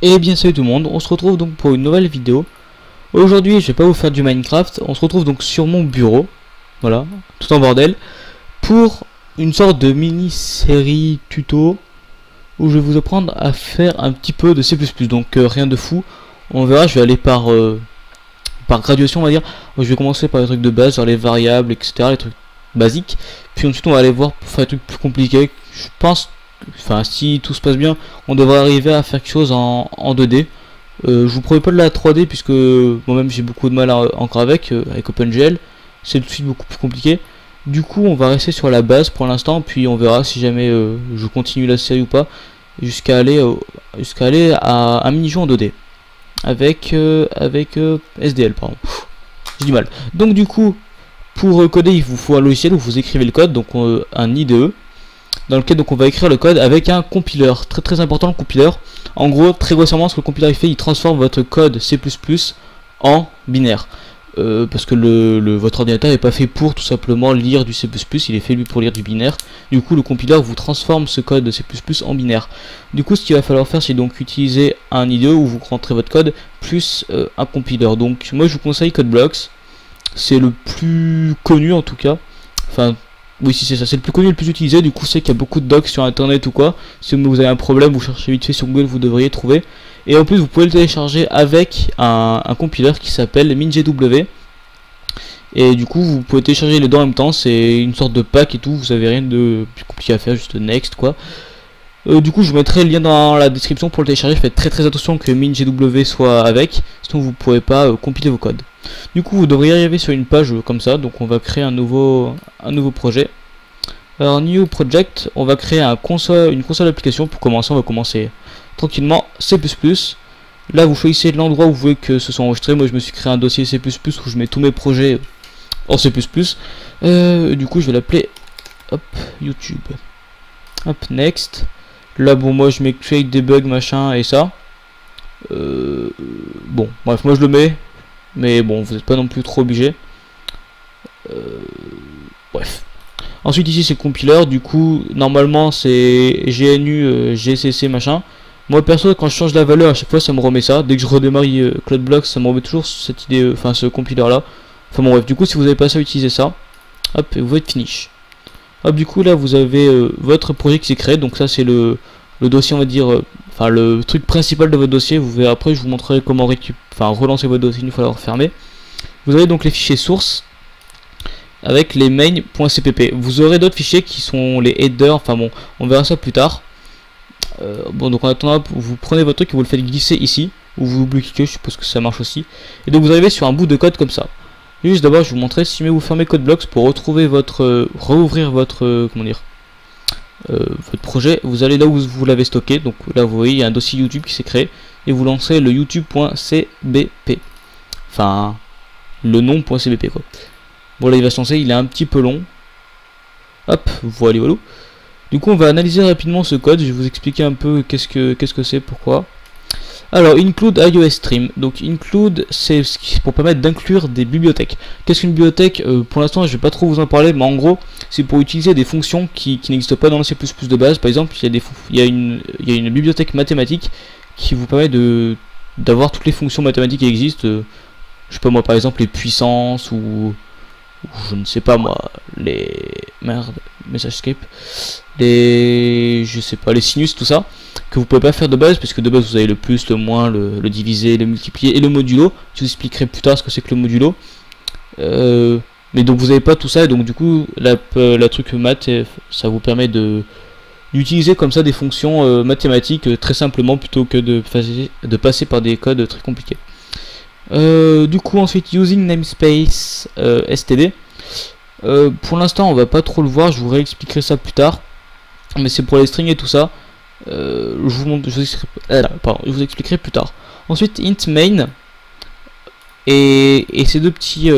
Et bien salut tout le monde, on se retrouve donc pour une nouvelle vidéo. Aujourd'hui je vais pas vous faire du Minecraft, on se retrouve donc sur mon bureau, voilà, tout en bordel, pour une sorte de mini-série tuto où je vais vous apprendre à faire un petit peu de C++, donc rien de fou. On verra, je vais aller par graduation on va dire. Je vais commencer par les trucs de base, genre les variables, etc., les trucs basiques, puis ensuite on va aller voir pour faire des trucs plus compliqués. Je pense, enfin si tout se passe bien, on devrait arriver à faire quelque chose en 2D. Je vous promets pas de la 3D puisque moi-même j'ai beaucoup de mal encore avec OpenGL. C'est tout de suite beaucoup plus compliqué. Du coup on va rester sur la base pour l'instant, puis on verra si jamais je continue la série ou pas, jusqu'à aller à un mini-jeu en 2D avec SDL, pardon. J'ai du mal. Donc du coup, pour coder, il vous faut un logiciel où vous écrivez le code, donc un IDE, dans lequel donc on va écrire le code avec un compiler. Très important le compiler. En gros, très grossièrement, ce que le compiler il fait, il transforme votre code C++ en binaire. Parce que votre ordinateur n'est pas fait pour tout simplement lire du C++, il est fait lui pour lire du binaire. Du coup le compiler vous transforme ce code de C++ en binaire. Du coup ce qu'il va falloir faire, c'est donc utiliser un IDE où vous rentrez votre code plus un compiler. Donc moi je vous conseille CodeBlocks, c'est le plus connu en tout cas. Enfin oui, si c'est ça, c'est le plus connu, le plus utilisé. Du coup c'est qu'il y a beaucoup de docs sur internet ou quoi. Si vous avez un problème, vous cherchez vite fait sur Google, vous devriez trouver. Et en plus vous pouvez le télécharger avec un compiler qui s'appelle MinGW. Et du coup vous pouvez télécharger les deux en même temps, c'est une sorte de pack et tout, vous avez rien de plus compliqué à faire, juste next quoi. Du coup je vous mettrai le lien dans la description pour le télécharger. Faites très attention que MinGW soit avec, sinon vous ne pourrez pas compiler vos codes. Du coup vous devriez arriver sur une page comme ça, donc on va créer un nouveau projet. Alors new project, on va créer une console d'application. Pour commencer, on va commencer tranquillement C++. Là vous choisissez l'endroit où vous voulez que ce soit enregistré. Moi je me suis créé un dossier C++ où je mets tous mes projets en C++. Du coup je vais l'appeler YouTube. Hop, next. Là bon, moi je mets create debug machin et ça. Bon bref, moi je le mets, mais bon vous n'êtes pas non plus trop obligé. Bref. Ensuite ici c'est compiler, du coup normalement c'est GNU GCC machin. Moi perso quand je change la valeur à chaque fois ça me remet ça. Dès que je redémarre CloudBlocks ça me remet toujours cette idée, enfin ce compiler là. Enfin bon bref, du coup si vous n'avez pas ça, utilisez ça. Hop, et vous faites finish. Hop, du coup là vous avez votre projet qui s'est créé. Donc ça c'est le dossier on va dire, enfin le truc principal de votre dossier. Vous verrez après, je vous montrerai comment relancer votre dossier une fois le refermé. Vous avez donc les fichiers sources avec les main.cpp. Vous aurez d'autres fichiers qui sont les headers, enfin bon, on verra ça plus tard. Bon, donc en attendant, vous prenez votre truc et vous le faites glisser ici, ou vous double-cliquez, je suppose que ça marche aussi. Et donc vous arrivez sur un bout de code comme ça. Juste d'abord, je vais vous montrer, si vous fermez CodeBlocks pour retrouver rouvrir votre, comment dire, votre projet, vous allez là où vous l'avez stocké. Donc là, vous voyez, il y a un dossier YouTube qui s'est créé, et vous lancez le youtube.cbp. Enfin, le nom.cbp quoi. Bon là il va se lancer, il est un petit peu long. Hop, voilà. Du coup on va analyser rapidement ce code, je vais vous expliquer un peu qu'est-ce que c'est, pourquoi. Alors include iOS stream, donc include c'est pour permettre d'inclure des bibliothèques. Qu'est-ce qu'une bibliothèque? Pour l'instant je vais pas trop vous en parler, mais en gros c'est pour utiliser des fonctions qui n'existent pas dans le C++ de base. Par exemple il y a une bibliothèque mathématique qui vous permet d'avoir toutes les fonctions mathématiques qui existent. Je sais pas moi, par exemple les puissances ou je ne sais pas moi, les message script, je sais pas, les sinus, tout ça que vous pouvez pas faire de base, parce que de base vous avez le plus, le moins, le diviser, le multiplier et le modulo. Je vous expliquerai plus tard ce que c'est que le modulo. Mais donc vous avez pas tout ça, et donc du coup la truc math, ça vous permet d'utiliser comme ça des fonctions mathématiques très simplement, plutôt que de passer par des codes très compliqués. Du coup ensuite using namespace std. Pour l'instant on va pas trop le voir, je vous réexpliquerai ça plus tard, mais c'est pour les strings et tout ça. Je vous expliquerai plus tard. Ensuite int main, et ces deux petits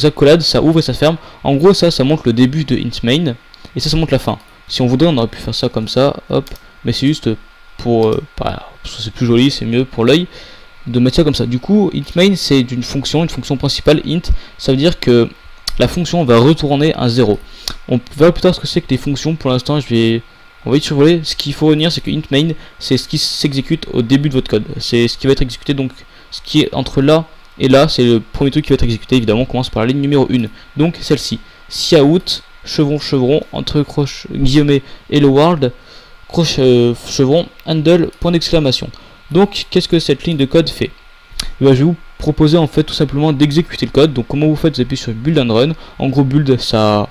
accolades, ça ouvre et ça ferme. En gros ça montre le début de int main, et ça montre la fin. Si on voudrait on aurait pu faire ça comme ça, hop, mais c'est juste pour c'est plus joli, c'est mieux pour l'œil de mettre ça comme ça. Du coup int main c'est une fonction principale. Int, ça veut dire que la fonction va retourner un 0. On verra plus tard ce que c'est que les fonctions. Pour l'instant je vais on va vite survoler. Ce qu'il faut retenir, c'est que int main, c'est ce qui s'exécute au début de votre code. C'est ce qui va être exécuté, donc ce qui est entre là et là, c'est le premier truc qui va être exécuté. Évidemment, on commence par la ligne numéro 1. Donc celle-ci. Cout, chevron, entre guillemets, hello world, chevron, handle, point d'exclamation. Donc, qu'est-ce que cette ligne de code fait? Je vais vous proposer en fait tout simplement d'exécuter le code. Donc, comment vous faites? Vous appuyez sur build and run. En gros, build, ça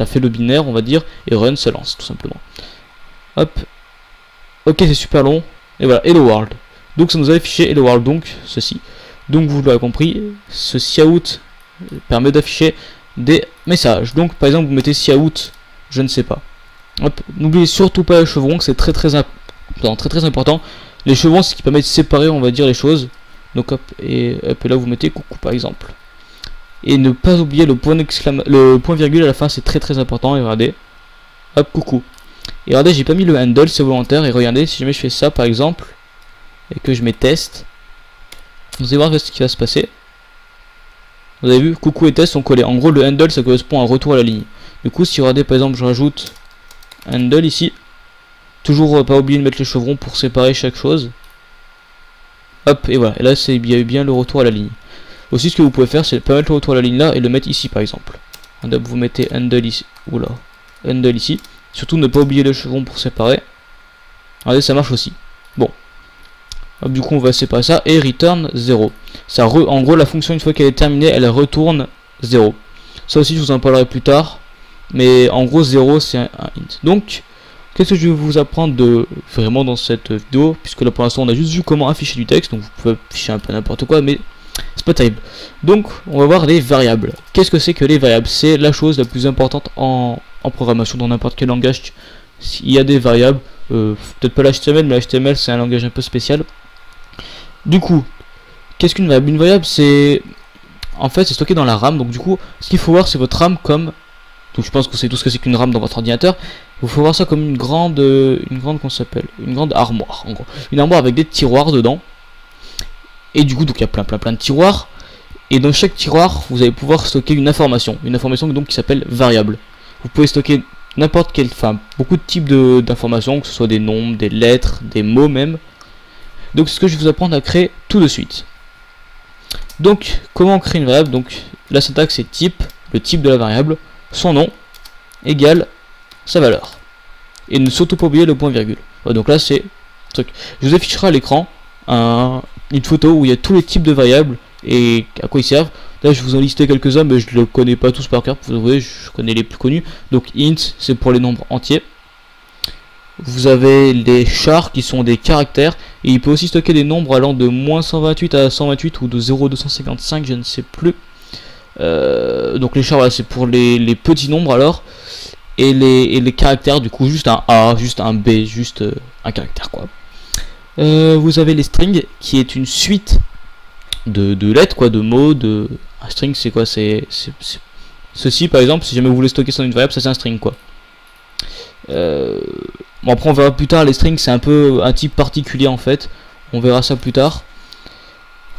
fait le binaire, on va dire, et run, ça lance, tout simplement. Hop. Ok, c'est super long. Et voilà, hello world. Donc, ça nous a affiché hello world, donc ceci. Donc, vous l'avez compris, ce cout permet d'afficher des messages. Donc, par exemple, vous mettez cout, je ne sais pas. Hop, n'oubliez surtout pas les chevrons, que c'est très important. Les chevrons, c'est ce qui permet de séparer, on va dire, les choses. Donc hop, et là vous mettez coucou par exemple. Et ne pas oublier le point virgule à la fin, c'est très important. Et regardez, hop, coucou. Et regardez, j'ai pas mis le handle, c'est volontaire. Et regardez, si jamais je fais ça par exemple, et que je mets test, vous allez voir ce qui va se passer. Vous avez vu, coucou et test sont collés. En gros, le handle, ça correspond à un retour à la ligne. Du coup, si regardez, par exemple, je rajoute handle ici, toujours pas oublier de mettre les chevrons pour séparer chaque chose. Hop, et voilà, et là, il y a bien le retour à la ligne. Aussi, ce que vous pouvez faire, c'est pas mettre le retour à la ligne là et le mettre ici, par exemple. Hop, vous mettez handle ici. Oula, handle ici. Surtout, ne pas oublier les chevrons pour séparer. Regardez, ça marche aussi. Bon. Hop, du coup, on va séparer ça et return 0. Ça en gros, la fonction, une fois qu'elle est terminée, elle retourne 0. Ça aussi, je vous en parlerai plus tard. Mais en gros, 0, c'est un int. Donc, qu'est-ce que je vais vous apprendre vraiment dans cette vidéo, puisque là pour l'instant on a juste vu comment afficher du texte, donc vous pouvez afficher un peu n'importe quoi, mais c'est pas terrible. Donc on va voir les variables. Qu'est-ce que c'est que les variables? C'est la chose la plus importante en programmation, dans n'importe quel langage. Il y a des variables, peut-être pas l'HTML, mais l'HTML c'est un langage un peu spécial. Du coup, qu'est-ce qu'une variable? Une variable, c'est en fait c'est stocké dans la RAM, donc du coup ce qu'il faut voir c'est votre RAM comme... Donc je pense que c'est tout ce que c'est qu'une RAM dans votre ordinateur. Il faut voir ça comme une grande qu'on s'appelle une grande armoire, en gros. Une armoire avec des tiroirs dedans. Et du coup, donc il y a plein de tiroirs. Et dans chaque tiroir, vous allez pouvoir stocker une information. Une information donc qui s'appelle variable. Vous pouvez stocker n'importe quelle, enfin beaucoup de types d'informations, que ce soit des nombres, des lettres, des mots même. Donc c'est ce que je vais vous apprendre à créer tout de suite. Donc comment créer une variable? Donc la syntaxe c'est type, le type de la variable, son nom égale sa valeur. Et ne surtout pas oublier le point virgule. Ouais, donc là c'est truc. Je vous afficherai à l'écran une photo où il y a tous les types de variables et à quoi ils servent. Là je vous en listais quelques-uns mais je ne les connais pas tous par cœur. Vous voyez, je connais les plus connus. Donc int c'est pour les nombres entiers. Vous avez les chars qui sont des caractères. Et il peut aussi stocker des nombres allant de moins 128 à 128 ou de 0,255, je ne sais plus. Donc les chars, voilà, c'est pour les petits nombres alors. Et les caractères, du coup, juste un A, juste un B, juste un caractère quoi. Vous avez les strings qui est une suite de lettres quoi, de mots. Un string c'est quoi? C'est ceci par exemple. Si jamais vous voulez stocker ça dans une variable, ça c'est un string quoi. Bon, après on verra plus tard, les strings c'est un peu un type particulier en fait. On verra ça plus tard.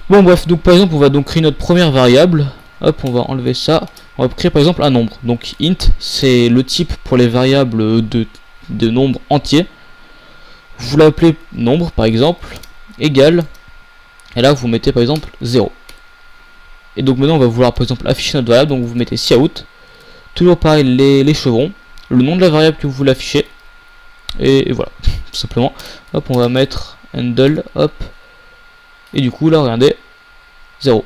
Bon bref, donc par exemple on va donc créer notre première variable. Hop, on va enlever ça. On va créer par exemple un nombre. Donc int c'est le type pour les variables de nombres entiers. Vous l'appelez nombre par exemple, égal. Et là vous mettez par exemple 0. Et donc maintenant on va vouloir par exemple afficher notre variable. Donc vous mettez cout. Toujours pareil les chevrons. Le nom de la variable que vous voulez afficher. Et voilà, tout simplement. Hop, on va mettre handle, hop. Et du coup là regardez, 0.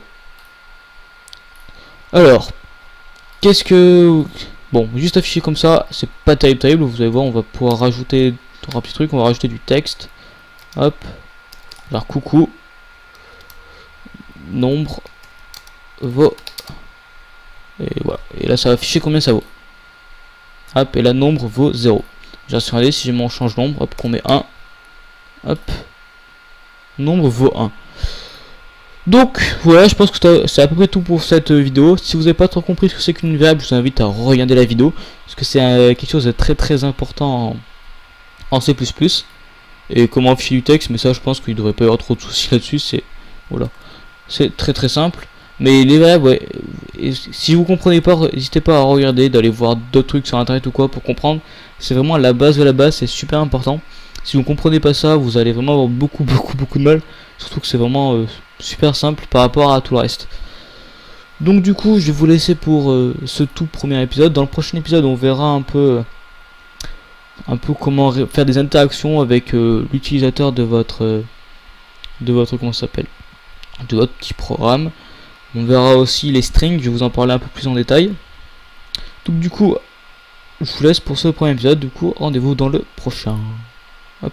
Alors, qu'est-ce que... Bon, juste afficher comme ça, c'est pas terrible, vous allez voir, on va pouvoir rajouter un petit truc, on va rajouter du texte. Hop. Alors, coucou. Nombre vaut. Et voilà. Et là, ça va afficher combien ça vaut. Hop, et là, nombre vaut 0. J'ai regardé si on change nombre, hop, qu'on met 1. Hop. Nombre vaut 1. Donc voilà, je pense que c'est à peu près tout pour cette vidéo. Si vous n'avez pas trop compris ce que c'est qu'une variable, je vous invite à regarder la vidéo, parce que c'est quelque chose de très important en C++. Et comment afficher du texte, mais ça je pense qu'il ne devrait pas y avoir trop de soucis là-dessus. C'est voilà, c'est très simple. Mais les variables, ouais, et si vous comprenez pas, n'hésitez pas à regarder, d'aller voir d'autres trucs sur internet ou quoi pour comprendre. C'est vraiment la base de la base, c'est super important. Si vous comprenez pas ça, vous allez vraiment avoir beaucoup de mal. Surtout que c'est vraiment super simple par rapport à tout le reste. Donc du coup, je vais vous laisser pour ce tout premier épisode. Dans le prochain épisode, on verra un peu comment faire des interactions avec l'utilisateur de votre comment ça s'appelle, de votre petit programme. On verra aussi les strings, je vais vous en parler un peu plus en détail. Donc du coup, je vous laisse pour ce premier épisode. Du coup, rendez-vous dans le prochain. Hop.